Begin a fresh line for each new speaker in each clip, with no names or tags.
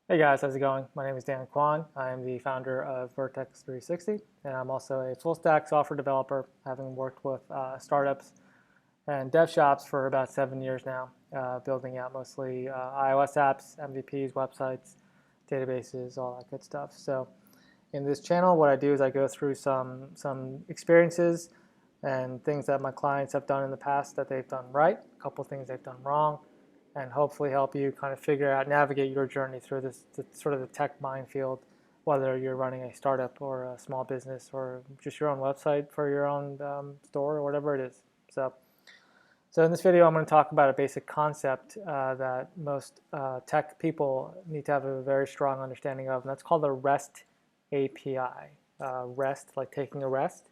Hey guys, how's it going? My name is Dan Kwan. I am the founder of Vertex 360, and I'm also a full stack software developer, having worked with startups and dev shops for about 7 years now, building out mostly iOS apps, MVPs, websites, databases, all that good stuff. So in this channel, what I do is I go through some experiences and things that my clients have done in the past that they've done right, a couple things they've done wrong, and hopefully help you kind of figure out, navigate your journey through this sort of the tech minefield, whether you're running a startup or a small business or just your own website for your own store or whatever it is. So in this video, I'm going to talk about a basic concept that most tech people need to have a very strong understanding of, and that's called a REST API. REST, like taking a rest,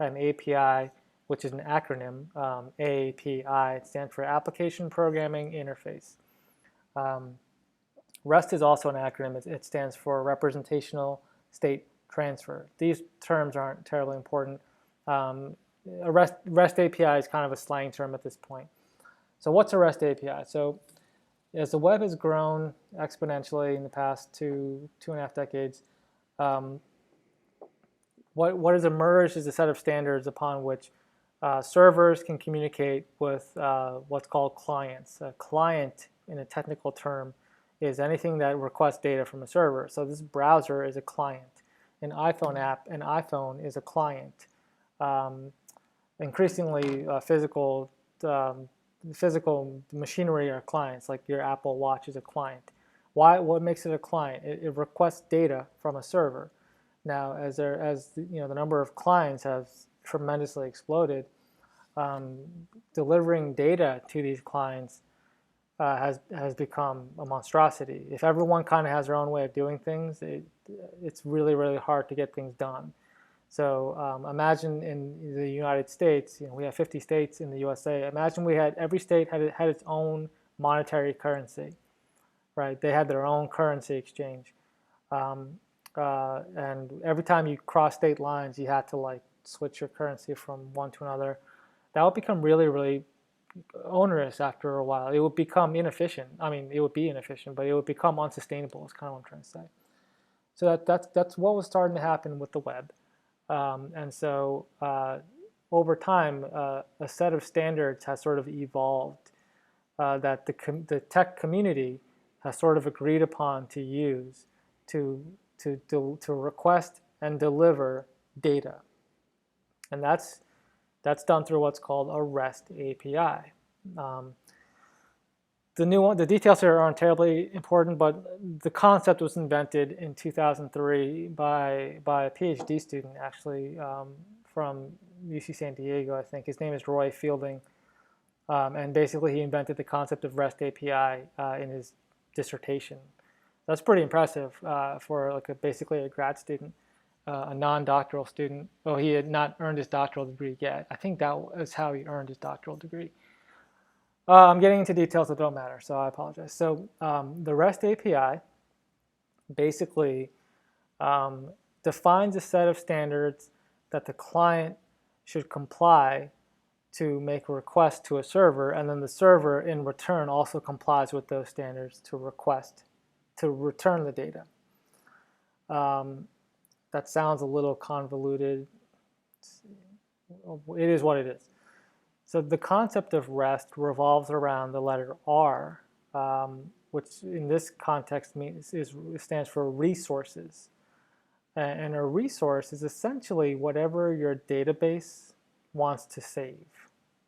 and API, which is an acronym. API, it stands for Application Programming Interface. Um, REST is also an acronym. It stands for Representational State Transfer. These terms aren't terribly important. A REST API is kind of a slang term at this point. So what's a REST API? So as the web has grown exponentially in the past two and a half decades, um, what has emerged is a set of standards upon which servers can communicate with what's called clients. A client, in a technical term, is anything that requests data from a server. So this browser is a client. An iPhone app, an iPhone is a client. Um, Increasingly, physical machinery are clients, like your Apple Watch is a client. What makes it a client? It requests data from a server. Now, as the number of clients has tremendously exploded, um, delivering data to these clients has become a monstrosity. If everyone kind of has their own way of doing things, it's really hard to get things done. So imagine in the United States, we have 50 states in the USA. Imagine every state had its own monetary currency, right? They had their own currency exchange. Um, and every time you cross state lines, you had to like switch your currency from one to another. That would become really onerous after a while. It would become inefficient. I mean, it would be inefficient, but it would become unsustainable. Is kind of what I'm trying to say. So that's what was starting to happen with the web. And so over time, a set of standards has sort of evolved that the tech community has sort of agreed upon to use to to request and deliver data, and that's done through what's called a REST API. Um, the details here aren't terribly important, but the concept was invented in 2003 by a PhD student, actually, from UC San Diego, I think. His name is Roy Fielding. And basically, he invented the concept of REST API in his dissertation. That's pretty impressive for like basically a grad student, a non-doctoral student. Oh, he had not earned his doctoral degree yet. I think that was how he earned his doctoral degree. I'm getting into details that don't matter, so I apologize. So the REST API basically defines a set of standards that the client should comply to make a request to a server, and then the server in return also complies with those standards to return the data. That sounds a little convoluted. It is what it is. So the concept of REST revolves around the letter R, which in this context stands for resources. And a resource is essentially whatever your database wants to save,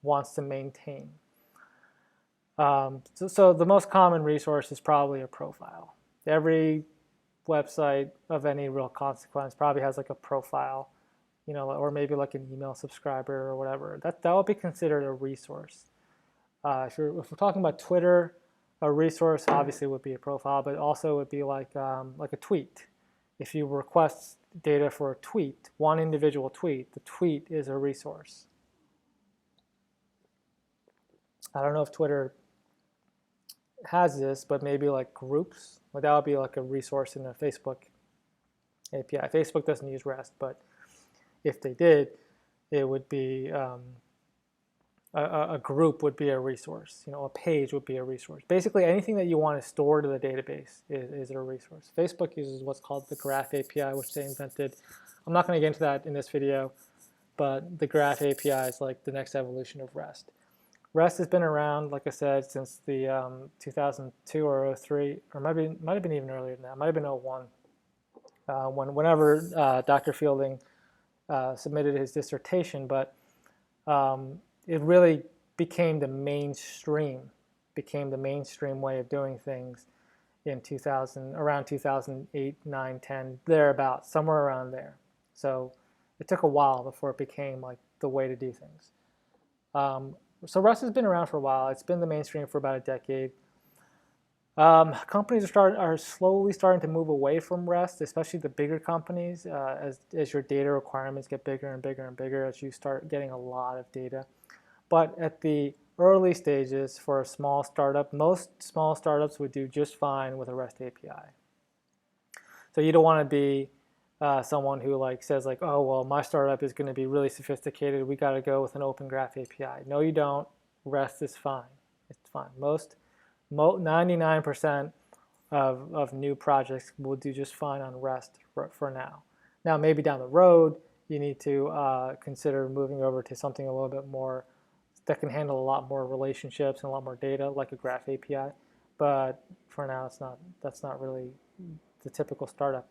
wants to maintain. So the most common resource is probably a profile. Every website of any real consequence probably has like a profile, or maybe like an email subscriber or whatever. That would be considered a resource. If we're talking about Twitter, a resource obviously would be a profile, but also would be like a tweet. If you request data for a tweet, one individual tweet, the tweet is a resource. I don't know if Twitter has this, but maybe like groups, like that would be like a resource in a Facebook API. Facebook doesn't use REST, but if they did, it would be a group would be a resource. A page would be a resource. Basically, anything that you want to store to the database is a resource. Facebook uses what's called the Graph API, which they invented. I'm not going to get into that in this video, but the Graph API is like the next evolution of REST. REST has been around, like I said, since the 2002 or 03, or might have been even earlier than that. Might have been 01. Whenever Dr. Fielding submitted his dissertation, but it really became the mainstream way of doing things in around 2008, 9, 10, thereabouts, somewhere around there. So it took a while before it became like the way to do things. So REST has been around for a while. It's been the mainstream for about a decade. Companies are slowly starting to move away from REST, especially the bigger companies, as your data requirements get bigger and bigger and bigger, as you start getting a lot of data. But at the early stages for a small startup, most small startups would do just fine with a REST API. So you don't want to be someone who says oh, well, my startup is going to be really sophisticated. We got to go with an Open Graph API. No, you don't. REST is fine. It's fine. 99% of new projects will do just fine on REST for now. Now, maybe down the road, you need to consider moving over to something a little bit more that can handle a lot more relationships and a lot more data, like a Graph API. But for now, that's not really the typical startup.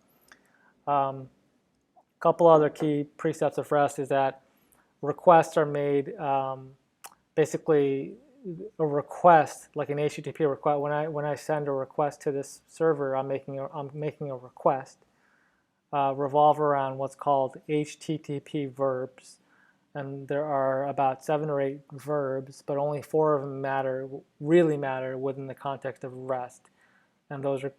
Couple other key precepts of REST is that requests are made basically a request, like an HTTP request. When I send a request to this server, I'm making a request revolve around what's called HTTP verbs, and there are about 7 or 8 verbs, but only 4 of them really matter within the context of REST. And those are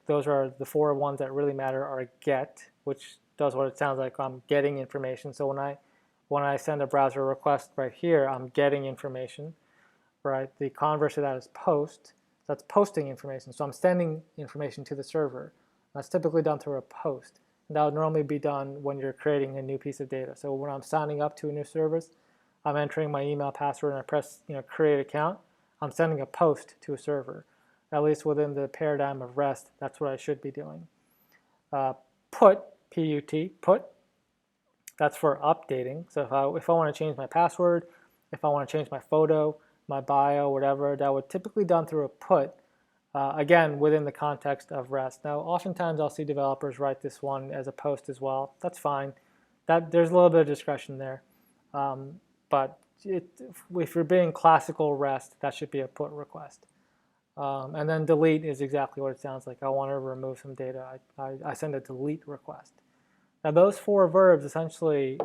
the 4 ones that really matter are get, which does what it sounds like. I'm getting information. So when I send a browser request right here, I'm getting information. Right? The converse of that is post. That's posting information. So I'm sending information to the server. That's typically done through a post. And that would normally be done when you're creating a new piece of data. So when I'm signing up to a new service, I'm entering my email password and I press create account. I'm sending a post to a server. At least within the paradigm of REST, that's what I should be doing. Put, P-U-T, put, that's for updating. So if I want to change my password, if I want to change my photo, my bio, whatever, that would typically be done through a put, again, within the context of REST. Now, oftentimes I'll see developers write this one as a post as well. That's fine. There's a little bit of discretion there. But if you're being classical REST, that should be a put request. And then delete is exactly what it sounds like. I want to remove some data. I send a delete request. Now, those 4 verbs essentially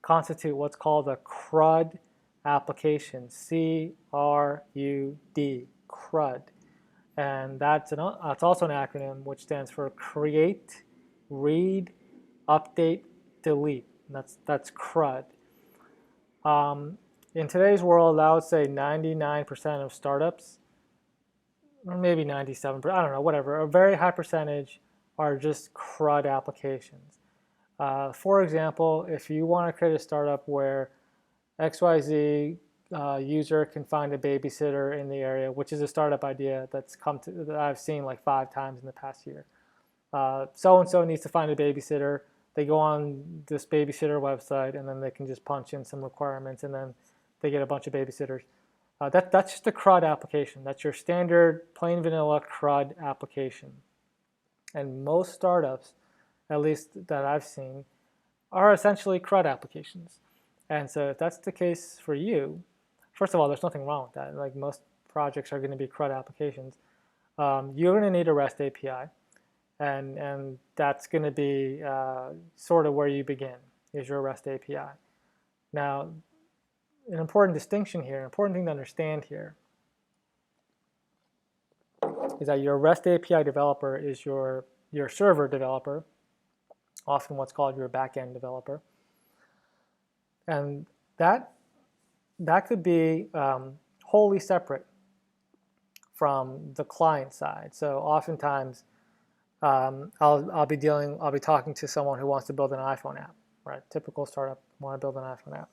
constitute what's called a CRUD application, C-R-U-D, CRUD. And that's also an acronym which stands for create, read, update, delete. That's CRUD. In today's world, I would say 99% of startups, or maybe 97%, I don't know, whatever, a very high percentage are just CRUD applications. For example, if you want to create a startup where XYZ user can find a babysitter in the area, which is a startup idea that I've seen like 5 times in the past year. So-and-so needs to find a babysitter. They go on this babysitter website and then they can just punch in some requirements and then they get a bunch of babysitters. That's just a CRUD application. That's your standard plain vanilla CRUD application. And most startups, at least that I've seen, are essentially CRUD applications. And so if that's the case for you, first of all, there's nothing wrong with that. Like most projects are going to be CRUD applications. You're going to need a REST API. And that's going to be sort of where you begin, is your REST API. Now, an important distinction here, an important thing to understand here, is that your REST API developer is your server developer, often what's called your backend developer. And that could be wholly separate from the client side. So oftentimes, I'll be talking to someone who wants to build an iPhone app, right? Typical startup want to build an iPhone app.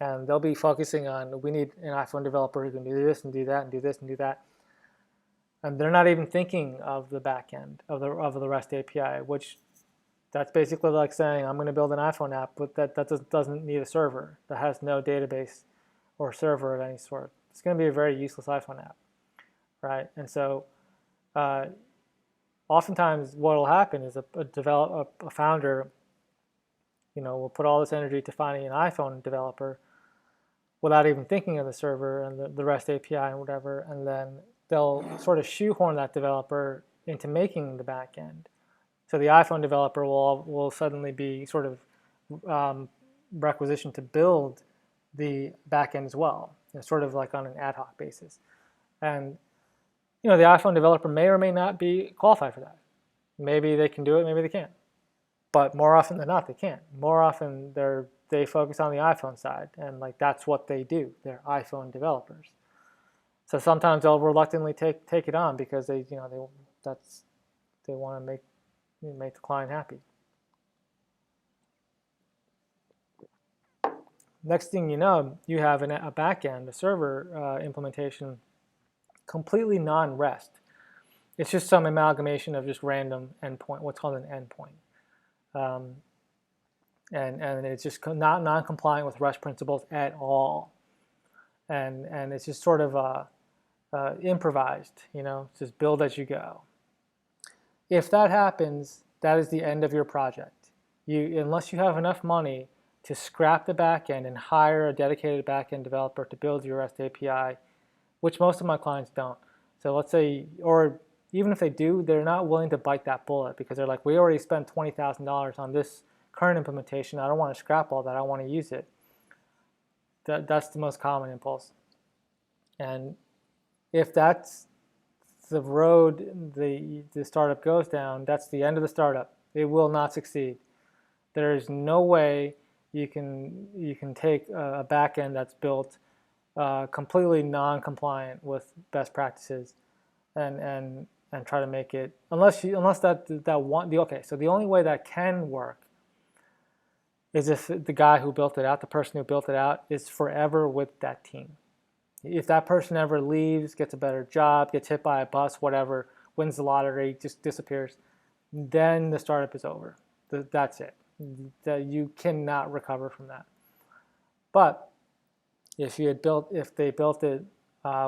and they'll be focusing on, we need an iPhone developer who can do this and do that and do this and do that. And they're not even thinking of the back end of the REST API, which that's basically like saying I'm going to build an iPhone app, but that doesn't need a server, that has no database or server of any sort. It's going to be a very useless iPhone app, right? And so oftentimes what will happen is a founder, will put all this energy to finding an iPhone developer without even thinking of the server and the REST API and whatever, and then they'll sort of shoehorn that developer into making the back end. So the iPhone developer will suddenly be sort of requisitioned to build the back end as well, sort of like on an ad hoc basis. And the iPhone developer may or may not be qualified for that. Maybe they can do it, maybe they can't. But more often than not, they can't. More often they focus on the iPhone side, and like that's what they do. They're iPhone developers. So sometimes they'll reluctantly take it on because they want to make the client happy. Next thing you know, you have a backend, a server implementation, completely non-REST. It's just some amalgamation of just random endpoint, what's called an endpoint. And it's just not non-compliant with REST principles at all. And it's just sort of improvised, it's just build as you go. If that happens, that is the end of your project. Unless you have enough money to scrap the backend and hire a dedicated backend developer to build your REST API, which most of my clients don't. So let's say, or even if they do, they're not willing to bite that bullet because they're like, we already spent $20,000 on this current implementation. I don't want to scrap all that. I want to use it. That's the most common impulse. And if that's the road the startup goes down, that's the end of the startup. It will not succeed. There is no way you can take a backend that's built completely non-compliant with best practices and try to make it, unless that one, okay, so the only way that can work is if the guy who built it out, the person who built it out, is forever with that team. If that person ever leaves, gets a better job, gets hit by a bus, whatever, wins the lottery, just disappears, then the startup is over. That's it. You cannot recover from that. But if they built it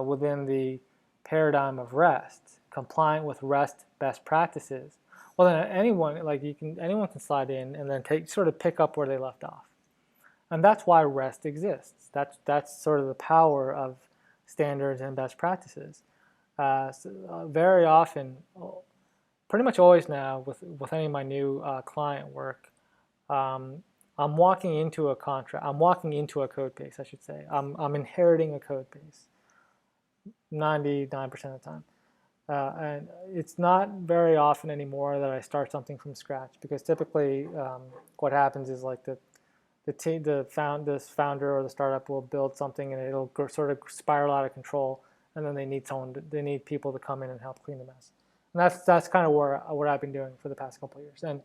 within the paradigm of REST, compliant with REST best practices, well then anyone can slide in and then pick up where they left off. And that's why REST exists. That's sort of the power of standards and best practices. Very often, pretty much always now, with any of my new client work, I'm walking into a contract. I'm walking into a code base, I should say. I'm inheriting a code base 99% of the time. And it's not very often anymore that I start something from scratch, because typically what happens is like this founder or the startup will build something and it'll sort of spiral out of control, and then they need people to come in and help clean the mess. And that's kind of what I've been doing for the past couple of years. And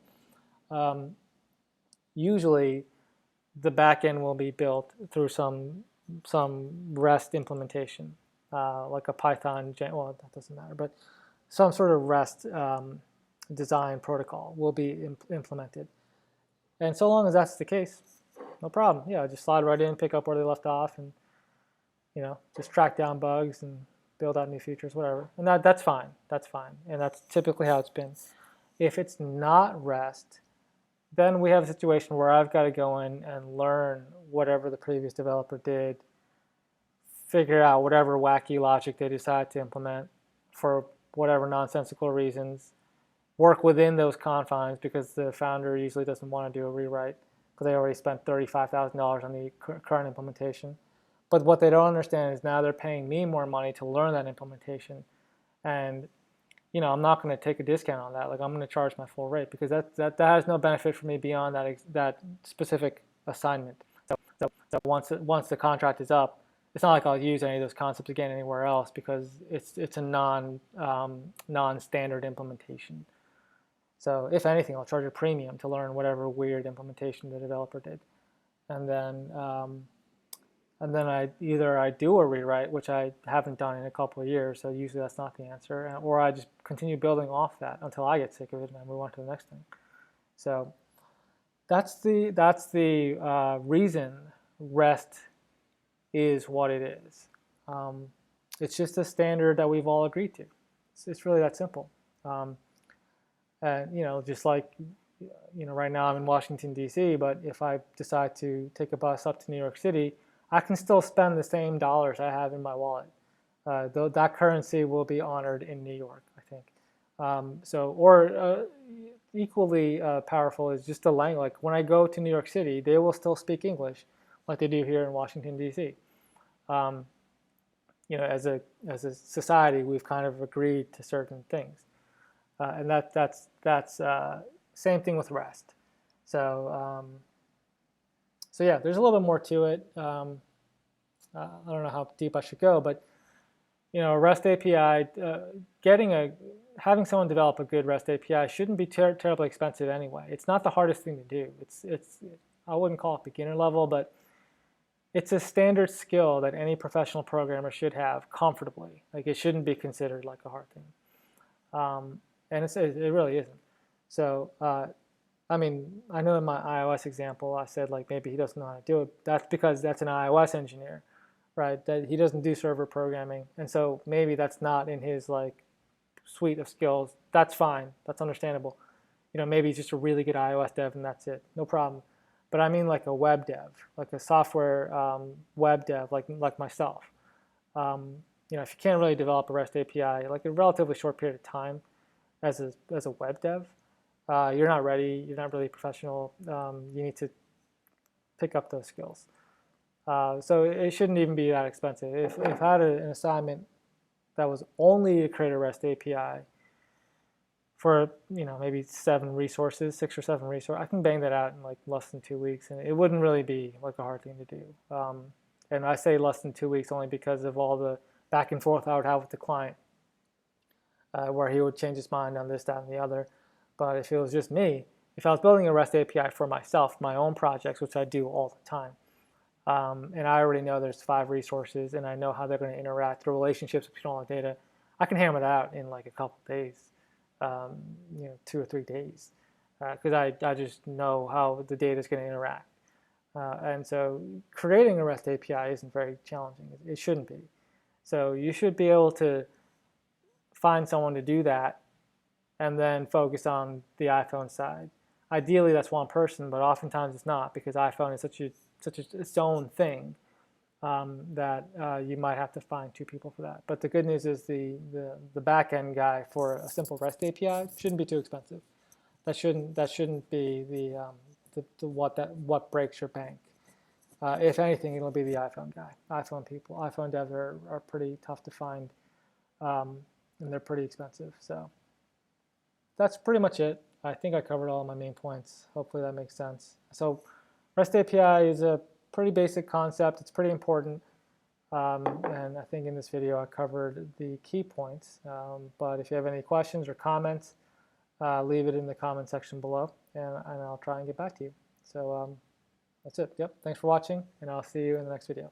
usually the backend will be built through some REST implementation, like a Python, well, that doesn't matter, but some sort of REST design protocol will be implemented. And so long as that's the case, no problem. Yeah, just slide right in, pick up where they left off, and just track down bugs and build out new features, whatever. And that's fine. That's fine. And that's typically how it's been. If it's not REST, then we have a situation where I've got to go in and learn whatever the previous developer did, figure out whatever wacky logic they decide to implement for whatever nonsensical reasons, work within those confines, because the founder usually doesn't want to do a rewrite because they already spent $35,000 on the current implementation. But what they don't understand is now they're paying me more money to learn that implementation, and I'm not going to take a discount on that. Like, I'm going to charge my full rate, because that has no benefit for me beyond that specific assignment. So once the contract is up, it's not like I'll use any of those concepts again anywhere else, because it's a non-standard implementation. So if anything, I'll charge a premium to learn whatever weird implementation the developer did, and then and then either I do a rewrite, which I haven't done in a couple of years, so usually that's not the answer, or I just continue building off that until I get sick of it and I move on to the next thing. So that's the reason REST is what it is. It's just a standard that we've all agreed to. It's really that simple. And just like right now I'm in Washington D.C., but if I decide to take a bus up to New York City, I can still spend the same dollars I have in my wallet. Though that currency will be honored in New York, I think. Equally powerful is just the language. Like when I go to New York City, they will still speak English, like they do here in Washington D.C. As a society, we've kind of agreed to certain things, and that's same thing with REST. So yeah, there's a little bit more to it. I don't know how deep I should go, but a REST API, having someone develop a good REST API shouldn't be terribly expensive anyway. It's not the hardest thing to do. I wouldn't call it beginner level, but it's a standard skill that any professional programmer should have comfortably. Like it shouldn't be considered like a hard thing, and it really isn't. So I know in my iOS example I said like maybe he doesn't know how to do it. That's because that's an iOS engineer, right? That he doesn't do server programming, and so maybe that's not in his like suite of skills. That's fine. That's understandable. Maybe he's just a really good iOS dev and that's it. No problem. But I mean like a web dev, like a software web dev, like myself. If you can't really develop a REST API like a relatively short period of time as a web dev, you're not ready. You're not really professional. You need to pick up those skills. So it shouldn't even be that expensive. If I had an assignment that was only to create a REST API for maybe 6 or 7 resources, I can bang that out in like less than 2 weeks, and it wouldn't really be like a hard thing to do. And I say less than 2 weeks only because of all the back and forth I would have with the client, where he would change his mind on this, that, and the other. But if it was just me, if I was building a REST API for myself, my own projects, which I do all the time, and I already know there's 5 resources, and I know how they're going to interact, the relationships between all the data, I can hammer that out in like a couple of days. 2 or 3 days, because I just know how the data is going to interact. And so creating a REST API isn't very challenging. It shouldn't be. So you should be able to find someone to do that and then focus on the iPhone side. Ideally, that's one person, but oftentimes it's not because iPhone is such its own thing. That you might have to find 2 people for that. But the good news is the back-end guy for a simple REST API shouldn't be too expensive. That shouldn't be what breaks your bank. If anything, it'll be the iPhone guy. iPhone people, iPhone devs are pretty tough to find, and they're pretty expensive. So that's pretty much it. I think I covered all of my main points. Hopefully that makes sense. So REST API is a pretty basic concept. It's pretty important, and I think in this video I covered the key points. But if you have any questions or comments, leave it in the comment section below, and I'll try and get back to you. So that's it. Yep. Thanks for watching, and I'll see you in the next video.